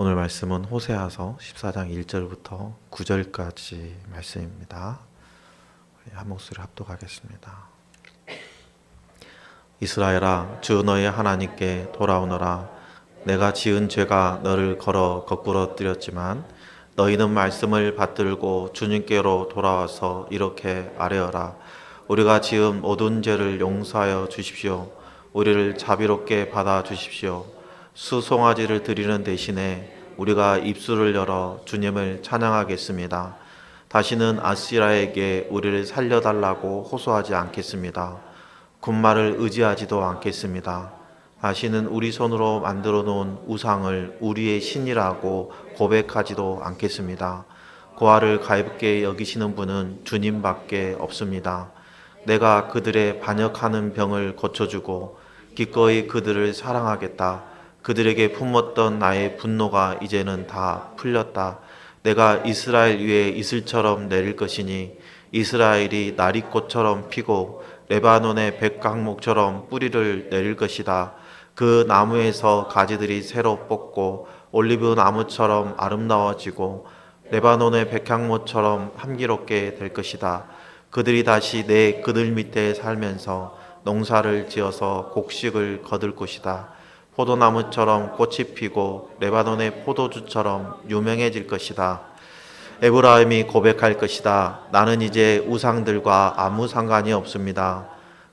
오늘 말씀은 호세아서 14장 1절부터 9절까지 말씀입니다. 한 목소리 합독하겠습니다. 이스라엘아, 주 너의 하나님께 돌아오너라. 내가 지은 죄가 너를 걸어 거꾸로 뜨렸지만 너희는 말씀을 받들고 주님께로 돌아와서 이렇게 아뢰어라. 우리가 지은 모든 죄를 용서하여 주십시오. 우리를 자비롭게 받아 주십시오. 수송아지를 드리는 대신에 우리가 입술을 열어 주님을 찬양하겠습니다. 다시는 아시라에게 우리를 살려달라고 호소하지 않겠습니다. 군말을 의지하지도 않겠습니다. 다시는 우리 손으로 만들어 놓은 우상을 우리의 신이라고 고백하지도 않겠습니다. 고아를 가엾게 여기시는 분은 주님밖에 없습니다. 내가 그들의 반역하는 병을 고쳐주고 기꺼이 그들을 사랑하겠다. 그들에게 품었던 나의 분노가 이제는 다 풀렸다. 내가 이스라엘 위에 이슬처럼 내릴 것이니 이스라엘이 나리꽃처럼 피고 레바논의 백각목처럼 뿌리를 내릴 것이다. 그 나무에서 가지들이 새로 뽑고 올리브 나무처럼 아름다워지고 레바논의 백향목처럼 향기롭게 될 것이다. 그들이 다시 내 그늘 밑에 살면서 농사를 지어서 곡식을 거둘 것이다. 포도나무처럼 꽃이 피고 레바논의 포도주처럼 유명해질 것이다. 에브라임이 고백할 것이다. 나는 이제 우상들과 아무 상관이 없습니다.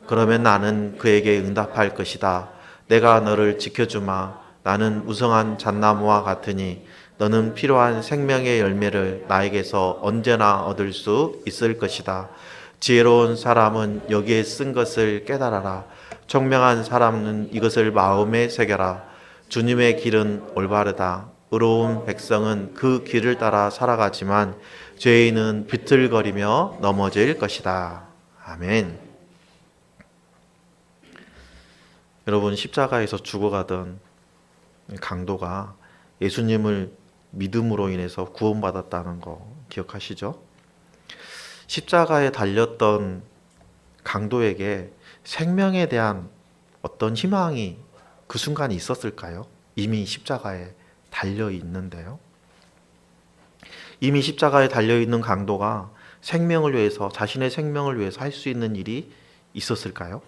그러면 나는 그에게 응답할 것이다. 내가 너를 지켜주마. 나는 무성한 잣나무와 같으니 너는 필요한 생명의 열매를 나에게서 언제나 얻을 수 있을 것이다. 지혜로운 사람은 여기에 쓴 것을 깨달아라. 청명한 사람은 이것을 마음에 새겨라. 주님의 길은 올바르다. 의로운 백성은 그 길을 따라 살아가지만 죄인은 비틀거리며 넘어질 것이다. 아멘. 여러분, 십자가에서 죽어가던 강도가 예수님을 믿음으로 인해서 구원받았다는 거 기억하시죠? 십자가에 달렸던 강도에게 생명에 대한 어떤 희망이 그 순간에 있었을까요? 이미 십자가에 달려 있는데요. 이미 십자가에 달려 있는 강도가 생명을 위해서, 자신의 생명을 위해서 할 수 있는 일이 있었을까요?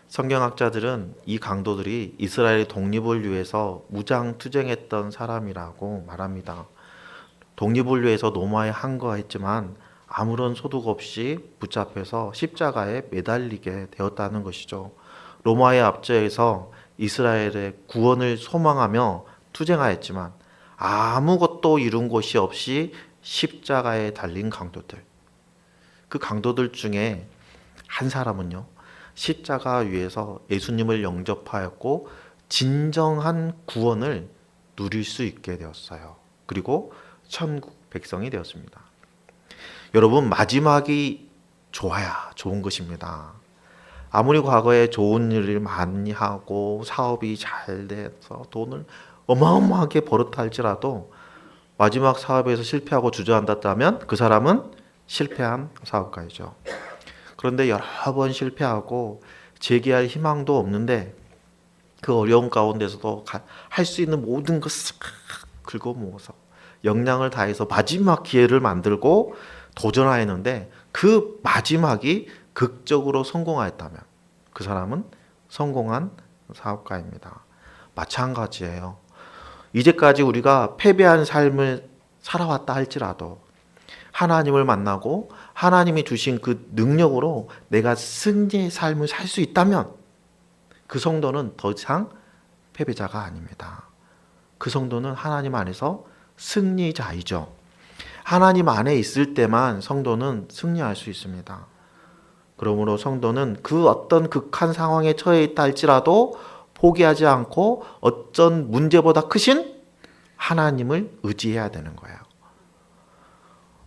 성경학자들은 이 강도들이 이스라엘의 독립을 위해서 무장투쟁했던 사람이라고 말합니다. 독립을 위해서 로마에 항거했지만 아무런 소득 없이 붙잡혀서 십자가에 매달리게 되었다는 것이죠. 로마의 압제에서 이스라엘의 구원을 소망하며 투쟁하였지만 아무것도 이룬 것이 없이 십자가에 달린 강도들. 그 강도들 중에 한 사람은요, 십자가 위에서 예수님을 영접하였고 진정한 구원을 누릴 수 있게 되었어요. 그리고 천국 백성이 되었습니다. 여러분, 마지막이 좋아야 좋은 것입니다. 아무리 과거에 좋은 일을 많이 하고 사업이 잘 돼서 돈을 어마어마하게 벌었다 할지라도 마지막 사업에서 실패하고 주저앉았다면 그 사람은 실패한 사업가이죠. 그런데 여러 번 실패하고 재기할 희망도 없는데 그 어려운 가운데서도 할 수 있는 모든 것을 긁어모아서 역량을 다해서 마지막 기회를 만들고 도전하였는데 그 마지막이 극적으로 성공하였다면 그 사람은 성공한 사업가입니다. 마찬가지예요. 이제까지 우리가 패배한 삶을 살아왔다 할지라도 하나님을 만나고 하나님이 주신 그 능력으로 내가 승리의 삶을 살 수 있다면 그 성도는 더 이상 패배자가 아닙니다. 그 성도는 하나님 안에서 승리자이죠. 하나님 안에 있을 때만 성도는 승리할 수 있습니다. 그러므로 성도는 그 어떤 극한 상황에 처해 있다 할지라도 포기하지 않고 어떤 문제보다 크신 하나님을 의지해야 되는 거예요.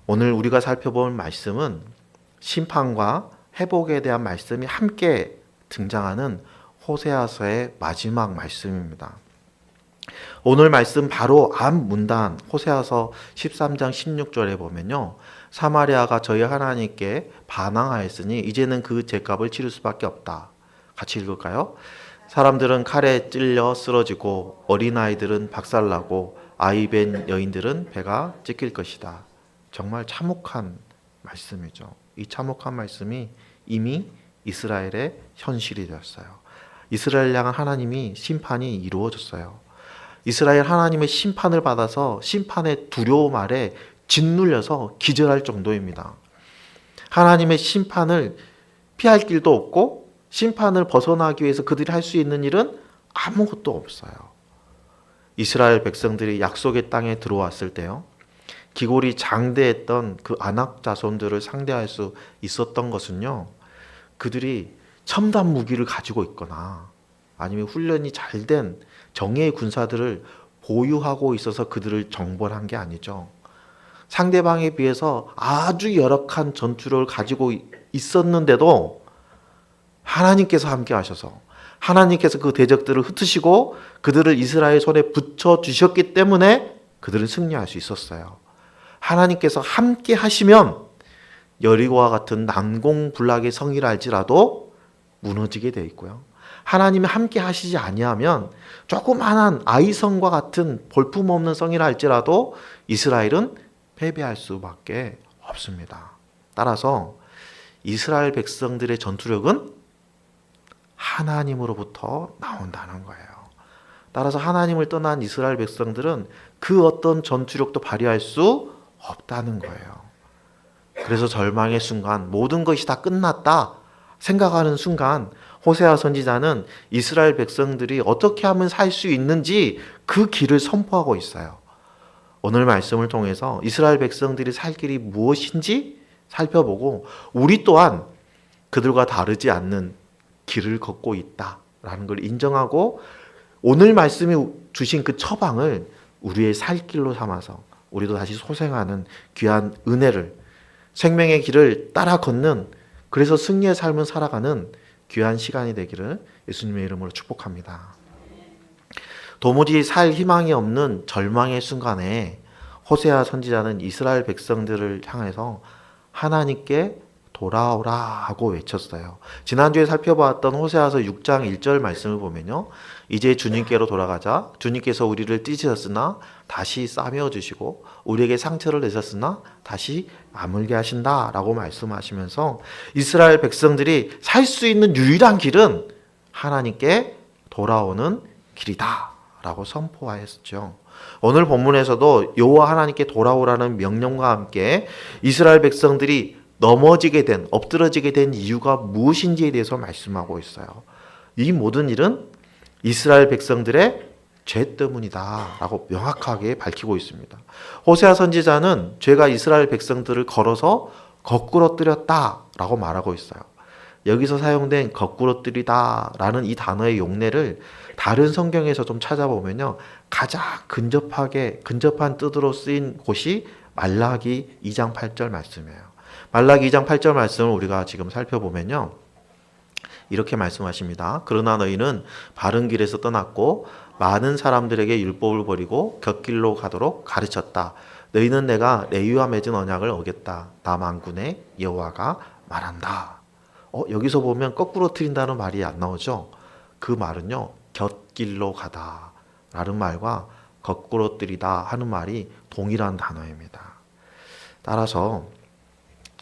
오늘 우리가 살펴볼 말씀은 심판과 회복에 대한 말씀이 함께 등장하는 호세아서의 마지막 말씀입니다. 오늘 말씀 바로 앞 문단 호세아서 13장 16절에 보면요, 사마리아가 저희 하나님께 반항하였으니 이제는 그 죄값을 치를 수밖에 없다. 같이 읽을까요? 사람들은 칼에 찔려 쓰러지고 어린아이들은 박살나고 아이벤 여인들은 배가 찢길 것이다. 정말 참혹한 말씀이죠. 이 참혹한 말씀이 이미 이스라엘의 현실이 되었어요. 이스라엘 향한 하나님이 심판이 이루어졌어요. 이스라엘 하나님의 심판을 받아서 심판의 두려움 아래 짓눌려서 기절할 정도입니다. 하나님의 심판을 피할 길도 없고 심판을 벗어나기 위해서 그들이 할 수 있는 일은 아무것도 없어요. 이스라엘 백성들이 약속의 땅에 들어왔을 때요, 기골이 장대했던 그 아낙 자손들을 상대할 수 있었던 것은요, 그들이 첨단 무기를 가지고 있거나 아니면 훈련이 잘 된 정예의 군사들을 보유하고 있어서 그들을 정벌한 게 아니죠. 상대방에 비해서 아주 열악한 전투력을 가지고 있었는데도 하나님께서 함께 하셔서 하나님께서 그 대적들을 흩으시고 그들을 이스라엘 손에 붙여주셨기 때문에 그들은 승리할 수 있었어요. 하나님께서 함께 하시면 여리고와 같은 난공불락의 성이라 할지라도 무너지게 되어 있고요. 하나님이 함께 하시지 아니하면 조그만한 아이성과 같은 볼품없는 성이라 할지라도 이스라엘은 패배할 수밖에 없습니다. 따라서 이스라엘 백성들의 전투력은 하나님으로부터 나온다는 거예요. 따라서 하나님을 떠난 이스라엘 백성들은 그 어떤 전투력도 발휘할 수 없다는 거예요. 그래서 절망의 순간, 모든 것이 다 끝났다 생각하는 순간 호세아 선지자는 이스라엘 백성들이 어떻게 하면 살 수 있는지 그 길을 선포하고 있어요. 오늘 말씀을 통해서 이스라엘 백성들이 살 길이 무엇인지 살펴보고 우리 또한 그들과 다르지 않는 길을 걷고 있다라는 걸 인정하고 오늘 말씀이 주신 그 처방을 우리의 살 길로 삼아서 우리도 다시 소생하는 귀한 은혜를, 생명의 길을 따라 걷는, 그래서 승리의 삶을 살아가는 귀한 시간이 되기를 예수님의 이름으로 축복합니다. 도무지 살 희망이 없는 절망의 순간에 호세아 선지자는 이스라엘 백성들을 향해서 하나님께 돌아오라 하고 외쳤어요. 지난주에 살펴봤던 호세아서 6장 1절 말씀을 보면요, 이제 주님께로 돌아가자. 주님께서 우리를 찢으셨으나 다시 싸매어 주시고 우리에게 상처를 내셨으나 다시 아물게 하신다 라고 말씀하시면서 이스라엘 백성들이 살 수 있는 유일한 길은 하나님께 돌아오는 길이다 라고 선포하였죠. 오늘 본문에서도 여호와 하나님께 돌아오라는 명령과 함께 이스라엘 백성들이 넘어지게 된, 엎드러지게 된 이유가 무엇인지에 대해서 말씀하고 있어요. 이 모든 일은 이스라엘 백성들의 죄 때문이다 라고 명확하게 밝히고 있습니다. 호세아 선지자는 죄가 이스라엘 백성들을 걸어서 거꾸로 뜨렸다 라고 말하고 있어요. 여기서 사용된 거꾸로 뜨리다 라는 이 단어의 용례를 다른 성경에서 좀 찾아보면요, 가장 근접한 뜻으로 쓰인 곳이 말라기 2장 8절 말씀이에요. 말라기 2장 8절 말씀을 우리가 지금 살펴보면요, 이렇게 말씀하십니다. 그러나 너희는 바른 길에서 떠났고 많은 사람들에게 율법을 버리고 곁길로 가도록 가르쳤다. 너희는 내가 레위와 맺은 언약을 어겼다. 나 만군의 여호와가 말한다. 여기서 보면 거꾸로 틀린다는 말이 안 나오죠. 그 말은요, 곁길로 가다 라는 말과 거꾸로 뜨리다 하는 말이 동일한 단어입니다. 따라서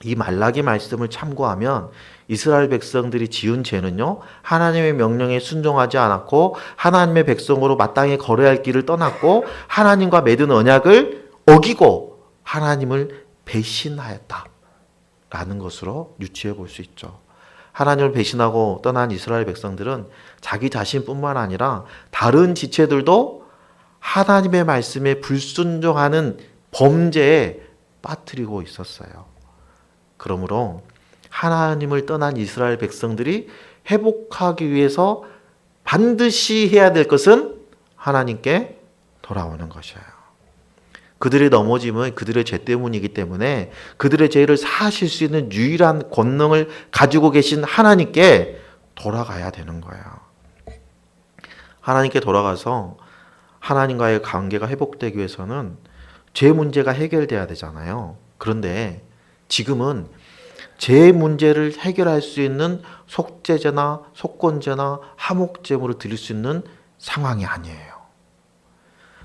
이 말라기 말씀을 참고하면 이스라엘 백성들이 지은 죄는요, 하나님의 명령에 순종하지 않았고 하나님의 백성으로 마땅히 걸어야 할 길을 떠났고 하나님과 맺은 언약을 어기고 하나님을 배신하였다 라는 것으로 유추해 볼 수 있죠. 하나님을 배신하고 떠난 이스라엘 백성들은 자기 자신뿐만 아니라 다른 지체들도 하나님의 말씀에 불순종하는 범죄에 빠뜨리고 있었어요. 그러므로 하나님을 떠난 이스라엘 백성들이 회복하기 위해서 반드시 해야 될 것은 하나님께 돌아오는 것이에요. 그들의 넘어짐은 그들의 죄 때문이기 때문에 그들의 죄를 사하실 수 있는 유일한 권능을 가지고 계신 하나님께 돌아가야 되는 거예요. 하나님께 돌아가서 하나님과의 관계가 회복되기 위해서는 죄 문제가 해결돼야 되잖아요. 그런데 지금은 제 문제를 해결할 수 있는 속죄제나 속건제나 화목제물을 드릴 수 있는 상황이 아니에요.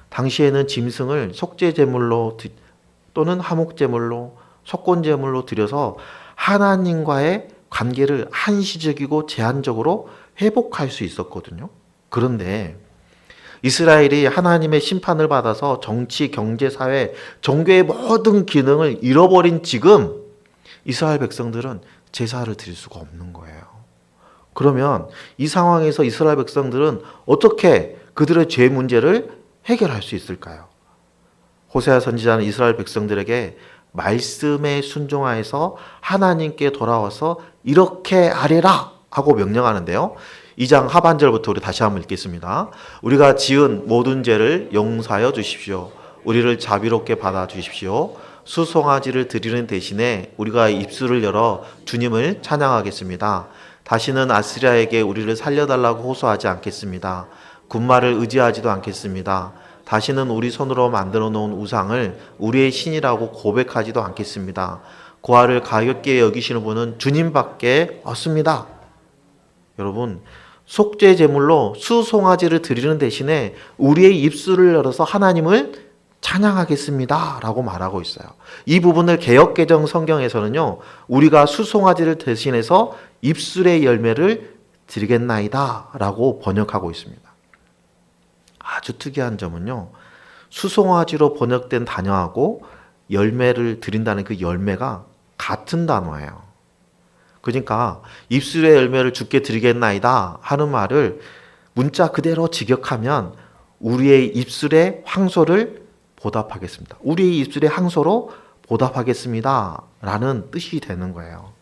당시에는 짐승을 속죄제물로 또는 화목제물로 속건제물로 드려서 하나님과의 관계를 한시적이고 제한적으로 회복할 수 있었거든요. 그런데 이스라엘이 하나님의 심판을 받아서 정치, 경제, 사회, 종교의 모든 기능을 잃어버린 지금 이스라엘 백성들은 제사를 드릴 수가 없는 거예요. 그러면 이 상황에서 이스라엘 백성들은 어떻게 그들의 죄 문제를 해결할 수 있을까요? 호세아 선지자는 이스라엘 백성들에게 말씀에 순종하여서 하나님께 돌아와서 이렇게 하리라 하고 명령하는데요. 2장 하반절부터 우리 다시 한번 읽겠습니다. 우리가 지은 모든 죄를 용서하여 주십시오. 우리를 자비롭게 받아 주십시오. 수송아지를 드리는 대신에 우리가 입술을 열어 주님을 찬양하겠습니다. 다시는 아시리아에게 우리를 살려달라고 호소하지 않겠습니다. 군말을 의지하지도 않겠습니다. 다시는 우리 손으로 만들어 놓은 우상을 우리의 신이라고 고백하지도 않겠습니다. 고아를 가볍게 여기시는 분은 주님밖에 없습니다. 여러분, 속죄 제물로 수송아지를 드리는 대신에 우리의 입술을 열어서 하나님을 찬양하겠습니다 라고 말하고 있어요. 이 부분을 개역개정 성경에서는요, 우리가 수송아지를 대신해서 입술의 열매를 드리겠나이다 라고 번역하고 있습니다. 아주 특이한 점은요, 수송아지로 번역된 단어하고 열매를 드린다는 그 열매가 같은 단어예요. 그러니까 입술의 열매를 주께 드리겠나이다 하는 말을 문자 그대로 직역하면 우리의 입술의 황소를 보답하겠습니다. 우리의 입술의 황소로 보답하겠습니다 라는 뜻이 되는 거예요.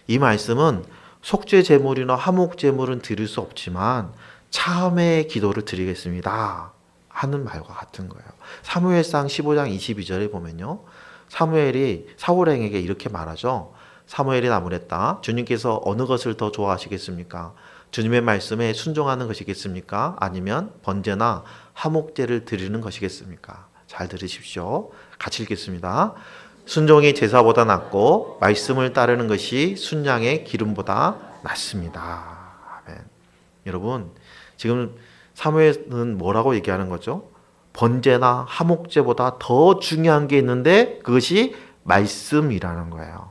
이 말씀은 속죄 제물이나 화목 제물은 드릴 수 없지만 참회의 기도를 드리겠습니다 하는 말과 같은 거예요. 사무엘상 15장 22절에 보면요, 사무엘이 사울왕에게 이렇게 말하죠. 사무엘이 나무랬다. 주님께서 어느 것을 더 좋아하시겠습니까? 주님의 말씀에 순종하는 것이겠습니까? 아니면 번제나 화목제를 드리는 것이겠습니까? 잘 들으십시오. 같이 읽겠습니다. 순종이 제사보다 낫고 말씀을 따르는 것이 순양의 기름보다 낫습니다. 아멘. 여러분, 지금 사무엘은 뭐라고 얘기하는 거죠? 번제나 화목제보다 더 중요한 게 있는데 그것이 말씀이라는 거예요.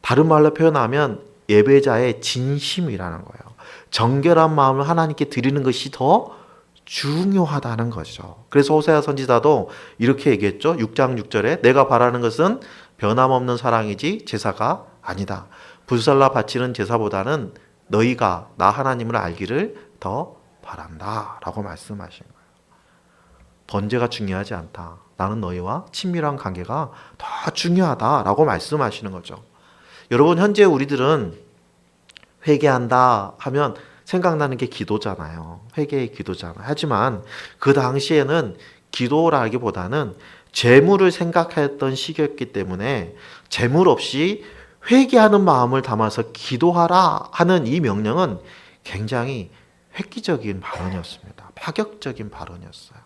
다른 말로 표현하면 예배자의 진심이라는 거예요. 정결한 마음을 하나님께 드리는 것이 더 중요하다는 거죠. 그래서 호세아 선지자도 이렇게 얘기했죠. 6장 6절에 내가 바라는 것은 변함없는 사랑이지 제사가 아니다. 불살라 바치는 제사보다는 너희가 나 하나님을 알기를 더 바란다 라고 말씀하신 거예요. 번제가 중요하지 않다. 나는 너희와 친밀한 관계가 더 중요하다 라고 말씀하시는 거죠. 여러분, 현재 우리들은 회개한다 하면 생각나는 게 기도잖아요. 회개의 기도잖아요. 하지만 그 당시에는 기도라기보다는 재물을 생각했던 시기였기 때문에 재물 없이 회개하는 마음을 담아서 기도하라 하는 이 명령은 굉장히 획기적인 발언이었습니다. 파격적인 발언이었어요.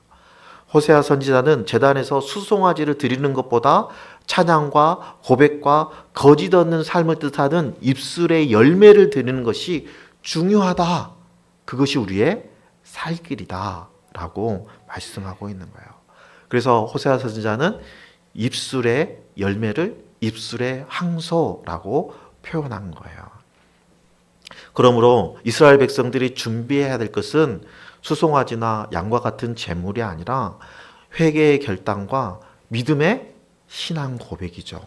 호세아 선지자는 제단에서 수송아지를 드리는 것보다 찬양과 고백과 거짓 없는 삶을 뜻하는 입술의 열매를 드리는 것이 중요하다. 그것이 우리의 살 길이다 라고 말씀하고 있는 거예요. 그래서 호세아 선지자는 입술의 열매를 입술의 황소라고 표현한 거예요. 그러므로 이스라엘 백성들이 준비해야 될 것은 수송아지나 양과 같은 제물이 아니라 회개의 결단과 믿음의 신앙 고백이죠.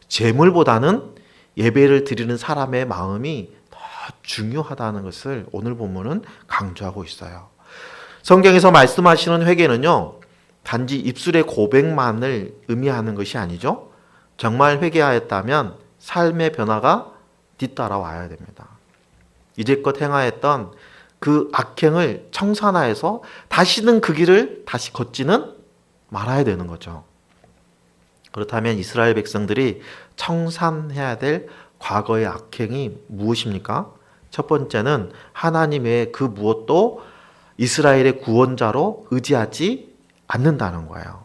제물보다는 예배를 드리는 사람의 마음이 더 중요하다는 것을 오늘 본문은 강조하고 있어요. 성경에서 말씀하시는 회개는요, 단지 입술의 고백만을 의미하는 것이 아니죠. 정말 회개하였다면 삶의 변화가 뒤따라와야 됩니다. 이제껏 행하였던 그 악행을 청산하여서 다시는 그 길을 다시 걷지는 말아야 되는 거죠. 그렇다면 이스라엘 백성들이 청산해야 될 과거의 악행이 무엇입니까? 첫 번째는 하나님 외에 그 무엇도 이스라엘의 구원자로 의지하지 않는다는 거예요.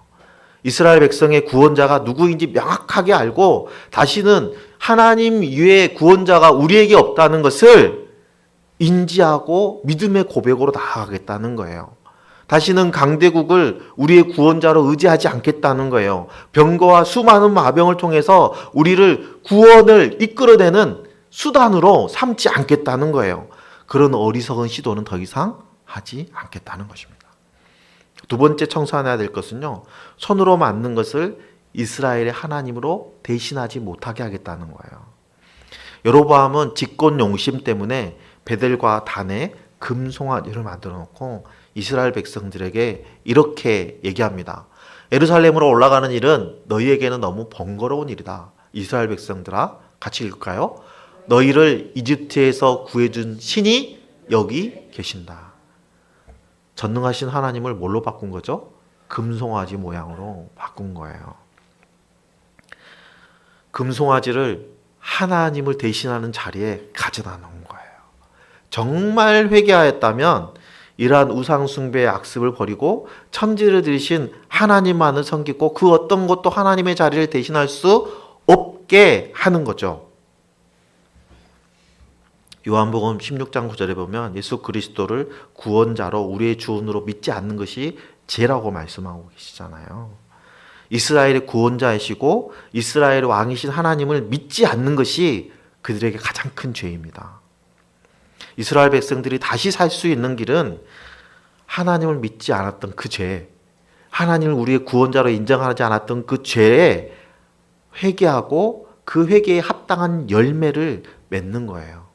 이스라엘 백성의 구원자가 누구인지 명확하게 알고 다시는 하나님 이외의 구원자가 우리에게 없다는 것을 인지하고 믿음의 고백으로 나아가겠다는 거예요. 다시는 강대국을 우리의 구원자로 의지하지 않겠다는 거예요. 병거와 수많은 마병을 통해서 우리를 구원을 이끌어내는 수단으로 삼지 않겠다는 거예요. 그런 어리석은 시도는 더 이상 하지 않겠다는 것입니다. 두 번째 청산해야 될 것은요, 손으로 만든 것을 이스라엘의 하나님으로 대신하지 못하게 하겠다는 거예요. 여로보암은 직권 용심 때문에 베델과 단에 금송아지를 만들어 놓고 이스라엘 백성들에게 이렇게 얘기합니다. 예루살렘으로 올라가는 일은 너희에게는 너무 번거로운 일이다. 이스라엘 백성들아, 같이 읽을까요? 너희를 이집트에서 구해준 신이 여기 계신다. 전능하신 하나님을 뭘로 바꾼 거죠? 금송아지 모양으로 바꾼 거예요. 금송아지를 하나님을 대신하는 자리에 가져다 놓은 거예요. 정말 회개하였다면 이러한 우상숭배의 악습을 버리고 천지를 들이신 하나님만을 섬기고 그 어떤 것도 하나님의 자리를 대신할 수 없게 하는 거죠. 요한복음 16장 9절에 보면 예수 그리스도를 구원자로 우리의 주원으로 믿지 않는 것이 죄라고 말씀하고 계시잖아요. 이스라엘의 구원자이시고 이스라엘의 왕이신 하나님을 믿지 않는 것이 그들에게 가장 큰 죄입니다. 이스라엘 백성들이 다시 살 수 있는 길은 하나님을 믿지 않았던 그 죄, 하나님을 우리의 구원자로 인정하지 않았던 그 죄에 회개하고 그 회개에 합당한 열매를 맺는 거예요.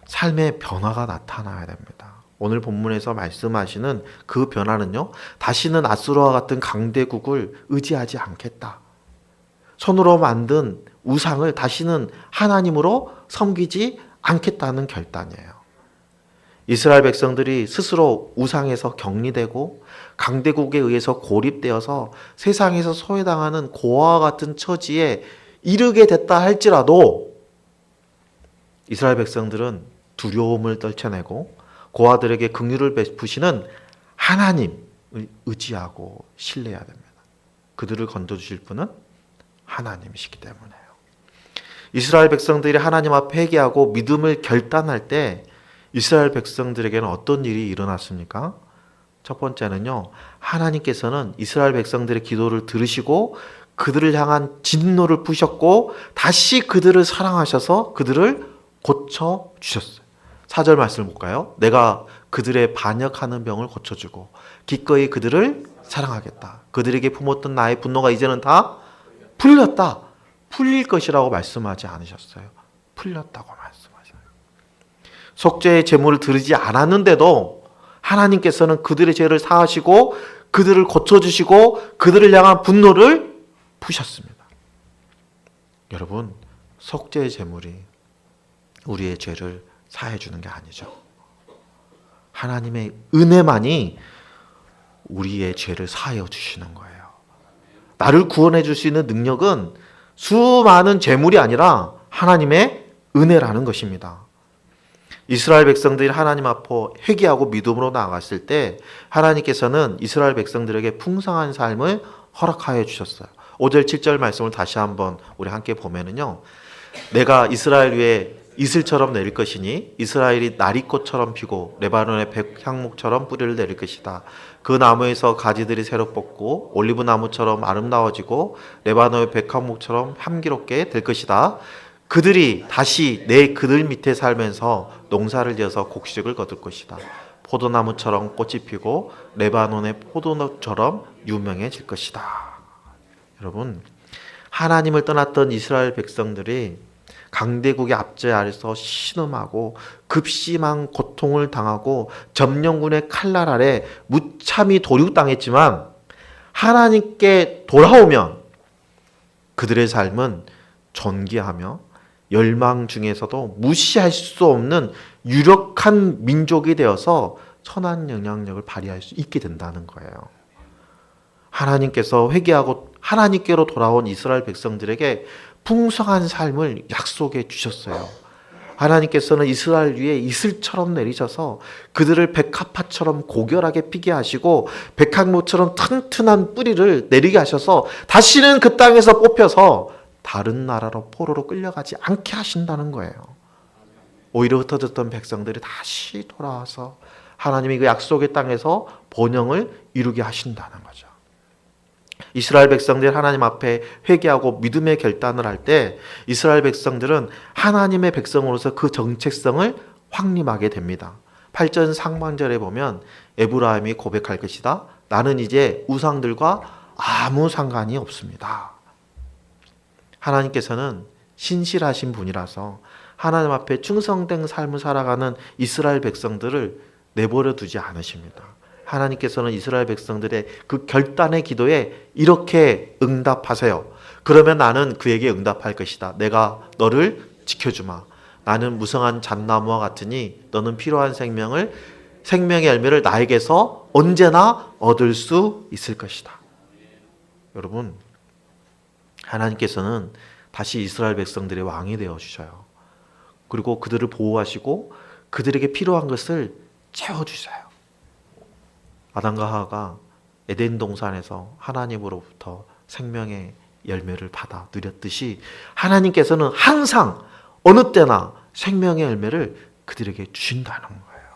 삶의 변화가 나타나야 됩니다. 오늘 본문에서 말씀하시는 그 변화는요, 다시는 아수르와 같은 강대국을 의지하지 않겠다. 손으로 만든 우상을 다시는 하나님으로 섬기지 않겠다는 결단이에요. 이스라엘 백성들이 스스로 우상에서 격리되고 강대국에 의해서 고립되어서 세상에서 소외당하는 고아와 같은 처지에 이르게 됐다 할지라도 이스라엘 백성들은 두려움을 떨쳐내고 고아들에게 긍휼을 베푸시는 하나님을 의지하고 신뢰해야 됩니다. 그들을 건져주실 분은 하나님이시기 때문에요. 이스라엘 백성들이 하나님 앞에 회개하고 믿음을 결단할 때 이스라엘 백성들에게는 어떤 일이 일어났습니까? 첫 번째는요, 하나님께서는 이스라엘 백성들의 기도를 들으시고 그들을 향한 진노를 푸셨고 다시 그들을 사랑하셔서 그들을 고쳐주셨어요. 4절 말씀을 볼까요? 내가 그들의 반역하는 병을 고쳐주고 기꺼이 그들을 사랑하겠다. 그들에게 품었던 나의 분노가 이제는 다 풀렸다. 풀릴 것이라고 말씀하지 않으셨어요. 풀렸다고 말씀하셔요. 속죄의 제물을 드리지 않았는데도 하나님께서는 그들의 죄를 사하시고 그들을 고쳐주시고 그들을 향한 분노를 푸셨습니다. 여러분, 속죄의 제물이 우리의 죄를 사해 주는 게 아니죠. 하나님의 은혜만이 우리의 죄를 사하여 주시는 거예요. 나를 구원해 줄 수 있는 능력은 수많은 재물이 아니라 하나님의 은혜라는 것입니다. 이스라엘 백성들이 하나님 앞에 회개하고 믿음으로 나아갔을 때 하나님께서는 이스라엘 백성들에게 풍성한 삶을 허락하여 주셨어요. 5절 7절 말씀을 다시 한번 우리 함께 보면은요, 내가 이스라엘 위에 이슬처럼 내릴 것이니 이스라엘이 나리꽃처럼 피고 레바논의 백향목처럼 뿌리를 내릴 것이다. 그 나무에서 가지들이 새로 뻗고 올리브 나무처럼 아름다워지고 레바논의 백향목처럼 향기롭게 될 것이다. 그들이 다시 그들 밑에 살면서 농사를 지어서 곡식을 거둘 것이다. 포도나무처럼 꽃이 피고 레바논의 포도나무처럼 유명해질 것이다. 여러분, 하나님을 떠났던 이스라엘 백성들이 강대국의 압제 아래서 신음하고 급심한 고통을 당하고 점령군의 칼날 아래 무참히 도륙당했지만 하나님께 돌아오면 그들의 삶은 존귀하며 열망 중에서도 무시할 수 없는 유력한 민족이 되어서 선한 영향력을 발휘할 수 있게 된다는 거예요. 하나님께서 회개하고 하나님께로 돌아온 이스라엘 백성들에게 풍성한 삶을 약속해 주셨어요. 하나님께서는 이스라엘 위에 이슬처럼 내리셔서 그들을 백합화처럼 고결하게 피게 하시고 백합목처럼 튼튼한 뿌리를 내리게 하셔서 다시는 그 땅에서 뽑혀서 다른 나라로 포로로 끌려가지 않게 하신다는 거예요. 오히려 흩어졌던 백성들이 다시 돌아와서 하나님이 그 약속의 땅에서 번영을 이루게 하신다는 거죠. 이스라엘 백성들이 하나님 앞에 회개하고 믿음의 결단을 할 때 이스라엘 백성들은 하나님의 백성으로서 그 정체성을 확립하게 됩니다. 8절 상반절에 보면 에브라임이 고백할 것이다. 나는 이제 우상들과 아무 상관이 없습니다. 하나님께서는 신실하신 분이라서 하나님 앞에 충성된 삶을 살아가는 이스라엘 백성들을 내버려 두지 않으십니다. 하나님께서는 이스라엘 백성들의 그 결단의 기도에 이렇게 응답하세요. 그러면 나는 그에게 응답할 것이다. 내가 너를 지켜주마. 나는 무성한 잣나무와 같으니 너는 필요한 생명의 열매를 나에게서 언제나 얻을 수 있을 것이다. 여러분, 하나님께서는 다시 이스라엘 백성들의 왕이 되어 주셔요. 그리고 그들을 보호하시고 그들에게 필요한 것을 채워주셔요. 아담과 하와가 에덴 동산에서 하나님으로부터 생명의 열매를 받아 누렸듯이 하나님께서는 항상 어느 때나 생명의 열매를 그들에게 주신다는 거예요.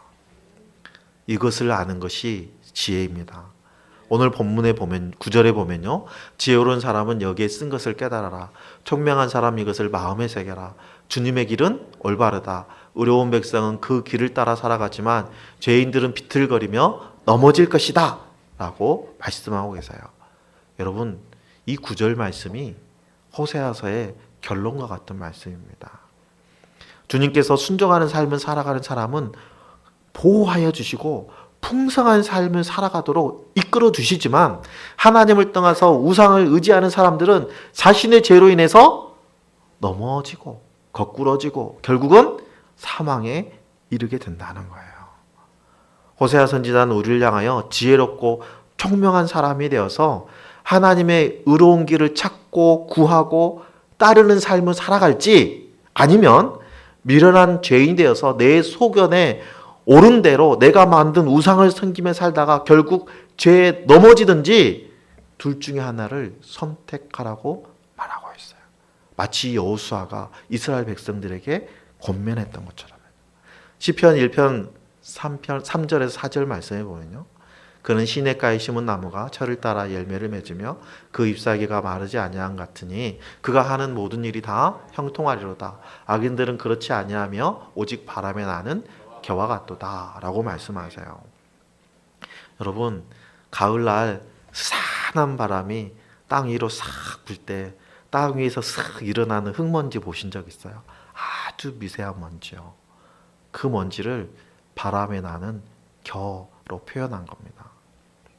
이것을 아는 것이 지혜입니다. 오늘 본문에 보면 9절에 보면요. 지혜로운 사람은 여기에 쓴 것을 깨달아라. 총명한 사람 이것을 마음에 새겨라. 주님의 길은 올바르다. 의로운 백성은 그 길을 따라 살아가지만 죄인들은 비틀거리며 넘어질 것이다 라고 말씀하고 계세요. 여러분, 이 9절 말씀이 호세아서의 결론과 같은 말씀입니다. 주님께서 순종하는 삶을 살아가는 사람은 보호하여 주시고 풍성한 삶을 살아가도록 이끌어 주시지만 하나님을 떠나서 우상을 의지하는 사람들은 자신의 죄로 인해서 넘어지고 거꾸러지고 결국은 사망에 이르게 된다는 거예요. 호세아 선지자는 우리를 향하여 지혜롭고 총명한 사람이 되어서 하나님의 의로운 길을 찾고 구하고 따르는 삶을 살아갈지 아니면 미련한 죄인이 되어서 내 소견에 옳은 대로 내가 만든 우상을 섬기며 살다가 결국 죄에 넘어지든지 둘 중에 하나를 선택하라고 말하고 있어요. 마치 여호수아가 이스라엘 백성들에게 권면했던 것처럼. 시편 1편 3절에서 4절 말씀해 보면요. 그는 시냇가에 심은 나무가 철을 따라 열매를 맺으며 그 잎사귀가 마르지 아니함 같으니 그가 하는 모든 일이 다 형통하리로다. 악인들은 그렇지 아니하며 오직 바람에 나는 겨와 같도다 라고 말씀하세요. 여러분, 가을날 스산한 바람이 땅 위로 싹 불 때 땅 위에서 싹 일어나는 흙먼지 보신 적 있어요? 아주 미세한 먼지요. 그 먼지를 바람에 나는 겨로 표현한 겁니다.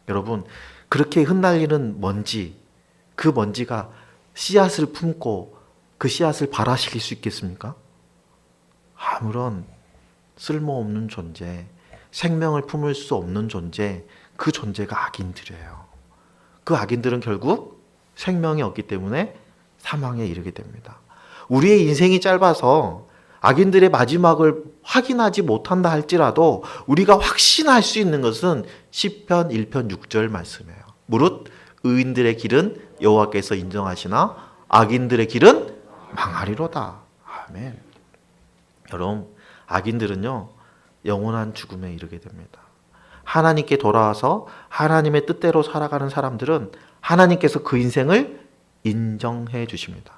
여러분, 그렇게 흩날리는 먼지, 그 먼지가 씨앗을 품고 그 씨앗을 발화시킬 수 있겠습니까? 아무런 쓸모없는 존재, 생명을 품을 수 없는 존재, 그 존재가 악인들이에요. 그 악인들은 결국 생명이 없기 때문에 사망에 이르게 됩니다. 우리의 인생이 짧아서 악인들의 마지막을 확인하지 못한다 할지라도 우리가 확신할 수 있는 것은 시편 1편 6절 말씀이에요. 무릇 의인들의 길은 여호와께서 인정하시나 악인들의 길은 망하리로다. 아멘. 여러분, 악인들은요 영원한 죽음에 이르게 됩니다. 하나님께 돌아와서 하나님의 뜻대로 살아가는 사람들은 하나님께서 그 인생을 인정해 주십니다.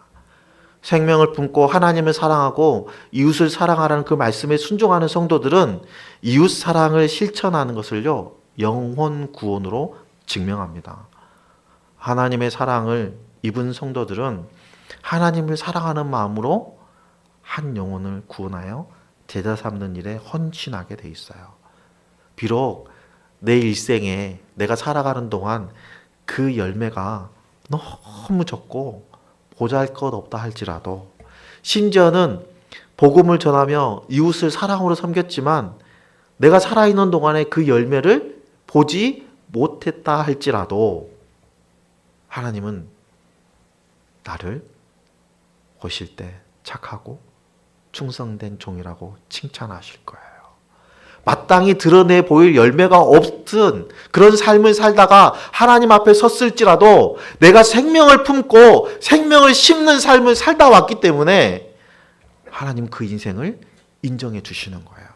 생명을 품고 하나님을 사랑하고 이웃을 사랑하라는 그 말씀에 순종하는 성도들은 이웃 사랑을 실천하는 것을요 영혼 구원으로 증명합니다. 하나님의 사랑을 입은 성도들은 하나님을 사랑하는 마음으로 한 영혼을 구원하여 제자 삼는 일에 헌신하게 돼 있어요. 비록 내 일생에 내가 살아가는 동안 그 열매가 너무 적고 보잘것없다 할지라도, 심지어는 복음을 전하며 이웃을 사랑으로 섬겼지만 내가 살아있는 동안에 그 열매를 보지 못했다 할지라도 하나님은 나를 오실 때 착하고 충성된 종이라고 칭찬하실 거예요. 마땅히 드러내 보일 열매가 없든 그런 삶을 살다가 하나님 앞에 섰을지라도 내가 생명을 품고 생명을 심는 삶을 살다 왔기 때문에 하나님 그 인생을 인정해 주시는 거예요.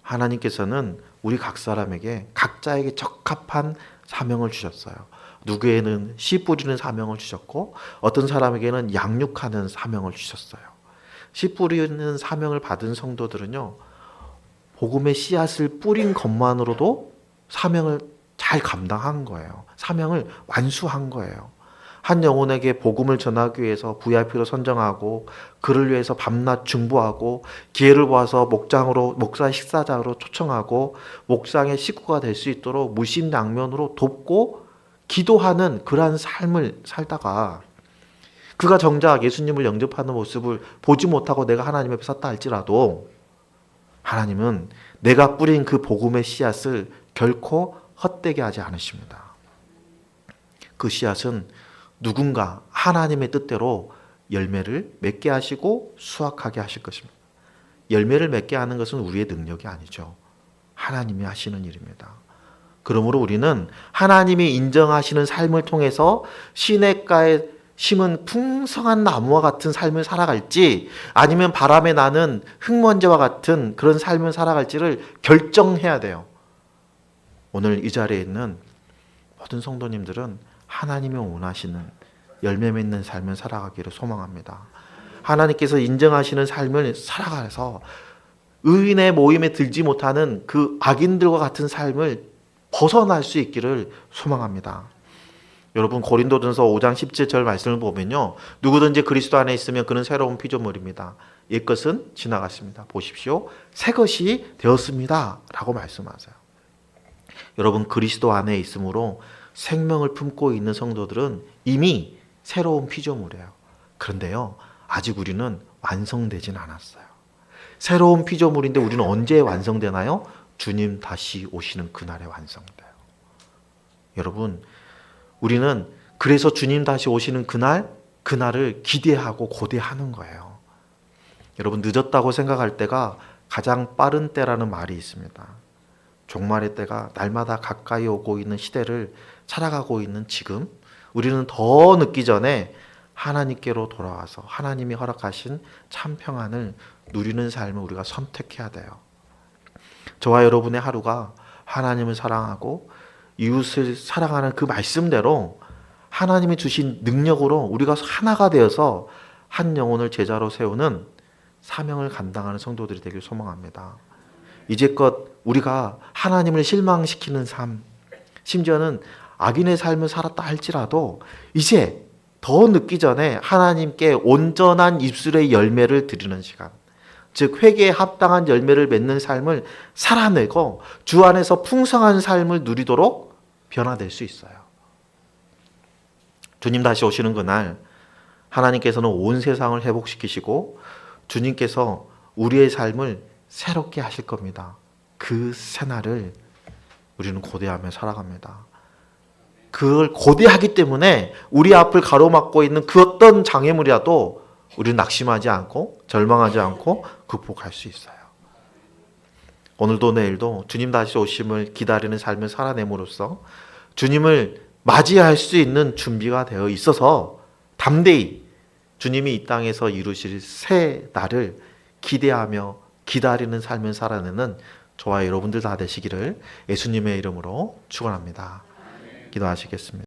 하나님께서는 우리 각 사람에게 각자에게 적합한 사명을 주셨어요. 누구에는 씨 뿌리는 사명을 주셨고 어떤 사람에게는 양육하는 사명을 주셨어요. 씨 뿌리는 사명을 받은 성도들은요, 복음의 씨앗을 뿌린 것만으로도 사명을 잘 감당한 거예요. 사명을 완수한 거예요. 한 영혼에게 복음을 전하기 위해서 VIP로 선정하고 그를 위해서 밤낮 중보하고 기회를 보아서 목사 식사장으로 초청하고 목상의 식구가 될 수 있도록 무심양면으로 돕고 기도하는 그러한 삶을 살다가 그가 정작 예수님을 영접하는 모습을 보지 못하고 내가 하나님 앞에 섰다 할지라도 하나님은 내가 뿌린 그 복음의 씨앗을 결코 헛되게 하지 않으십니다. 그 씨앗은 누군가 하나님의 뜻대로 열매를 맺게 하시고 수확하게 하실 것입니다. 열매를 맺게 하는 것은 우리의 능력이 아니죠. 하나님이 하시는 일입니다. 그러므로 우리는 하나님이 인정하시는 삶을 통해서 시냇가에 심은 풍성한 나무와 같은 삶을 살아갈지 아니면 바람에 나는 흙먼지와 같은 그런 삶을 살아갈지를 결정해야 돼요. 오늘 이 자리에 있는 모든 성도님들은 하나님이 원하시는 열매 맺는 삶을 살아가기를 소망합니다. 하나님께서 인정하시는 삶을 살아가서 의인의 모임에 들지 못하는 그 악인들과 같은 삶을 벗어날 수 있기를 소망합니다. 여러분 고린도전서 5장 17절 말씀을 보면요, 누구든지 그리스도 안에 있으면 그는 새로운 피조물입니다. 옛것은 지나갔습니다. 보십시오, 새것이 되었습니다 라고 말씀하세요. 여러분 그리스도 안에 있으므로 생명을 품고 있는 성도들은 이미 새로운 피조물이에요. 그런데요, 아직 우리는 완성되진 않았어요. 새로운 피조물인데 우리는 언제 완성되나요? 주님 다시 오시는 그날에 완성돼요. 여러분 우리는 그래서 주님 다시 오시는 그날을 기대하고 고대하는 거예요. 여러분 늦었다고 생각할 때가 가장 빠른 때라는 말이 있습니다. 종말의 때가 날마다 가까이 오고 있는 시대를 살아가고 있는 지금 우리는 더 늦기 전에 하나님께로 돌아와서 하나님이 허락하신 참 평안을 누리는 삶을 우리가 선택해야 돼요. 저와 여러분의 하루가 하나님을 사랑하고 이웃을 사랑하는 그 말씀대로 하나님이 주신 능력으로 우리가 하나가 되어서 한 영혼을 제자로 세우는 사명을 감당하는 성도들이 되길 소망합니다. 이제껏 우리가 하나님을 실망시키는 삶, 심지어는 악인의 삶을 살았다 할지라도 이제 더 늦기 전에 하나님께 온전한 입술의 열매를 드리는 시간, 즉 회개에 합당한 열매를 맺는 삶을 살아내고 주 안에서 풍성한 삶을 누리도록 변화될 수 있어요. 주님 다시 오시는 그날 하나님께서는 온 세상을 회복시키시고 주님께서 우리의 삶을 새롭게 하실 겁니다. 그 새날을 우리는 고대하며 살아갑니다. 그걸 고대하기 때문에 우리 앞을 가로막고 있는 그 어떤 장애물이라도 우리는 낙심하지 않고 절망하지 않고 극복할 수 있어요. 오늘도 내일도 주님 다시 오심을 기다리는 삶을 살아냄으로써 주님을 맞이할 수 있는 준비가 되어 있어서 담대히 주님이 이 땅에서 이루실 새 날을 기대하며 기다리는 삶을 살아내는 저와 여러분들 다 되시기를 예수님의 이름으로 축원합니다. 기도하시겠습니다.